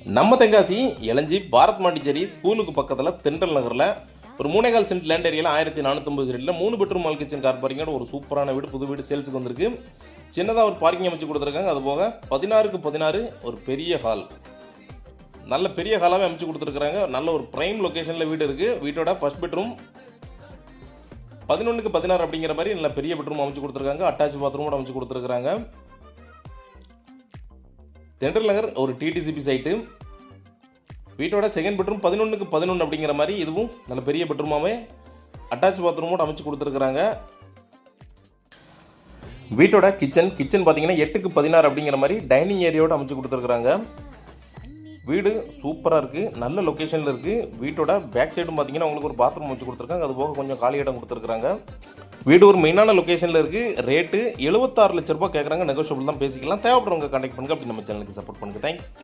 நம்ம தென்காசி இளஞ்சி பாரத் மாண்டிச்சேரி ஸ்கூலுக்கு பக்கத்தில் தென்றல் நகரில் ஒரு 3.25 சென்ட் லேண்ட் ஏரியாவில் 1450 சென்டில் 3 பெட்ரூம் மால் கிச்சன் கார் பார்க்கிங்கோட ஒரு சூப்பரான வீடு, புது வீடு சேல்ஸுக்கு வந்திருக்கு. சின்னதாக ஒரு பார்க்கிங் அமைச்சு கொடுத்துருக்காங்க. அது போக 16க்கு 16 ஒரு பெரிய ஹால், நல்ல பெரிய ஹாலாகவே அமைச்சு கொடுத்துருக்காங்க. நல்ல ஒரு ப்ரைம் லொக்கேஷனில் வீடு இருக்குது. வீட்டோட ஃபர்ஸ்ட் பெட்ரூம் 11க்கு 16 அப்படிங்கிற மாதிரி நல்ல பெரிய பெட்ரூம் அமைச்சு கொடுத்துருக்காங்க. அட்டாச் பாத்ரூமோட அமைச்சு கொடுத்துருக்காங்க. தென்றல் நகர் ஒரு டிடிசிபி சைட்டு. வீட்டோட செகண்ட் பெட்ரூம் 11க்கு 11 அப்படிங்கிற மாதிரி இதுவும் நல்ல பெரிய பெட்ரூமாகவே அட்டாச் பாத்ரூமோட அமைச்சு கொடுத்துருக்குறாங்க. வீட்டோட கிச்சன் பார்த்தீங்கன்னா 8க்கு 16 அப்படிங்கிற மாதிரி டைனிங் ஏரியாவோட அமைச்சு கொடுத்துருக்குறாங்க. வீடு சூப்பராக இருக்குது, நல்ல லொக்கேஷனில் இருக்குது. வீட்டோட பேக் சைடும் பார்த்தீங்கன்னா உங்களுக்கு ஒரு பாத்ரூம் வச்சு கொடுத்துருக்காங்க. அது போக கொஞ்சம் காலி இடம் கொடுத்துருக்காங்க. வீடு ஒரு மெயினான லொக்கேஷனில் இருக்குது. ரேட்டு 76 லட்ச ரூபா கேட்குறாங்க. நெகோஷியபிள் தான், பேசிக்கலாம். தேவைப்படுறவங்க கான்டாக்ட் பண்ணுங்க. அப்படி நம்ம சேனலுக்கு சப்போர்ட் பண்ணுங்க. தேங்க்யூ.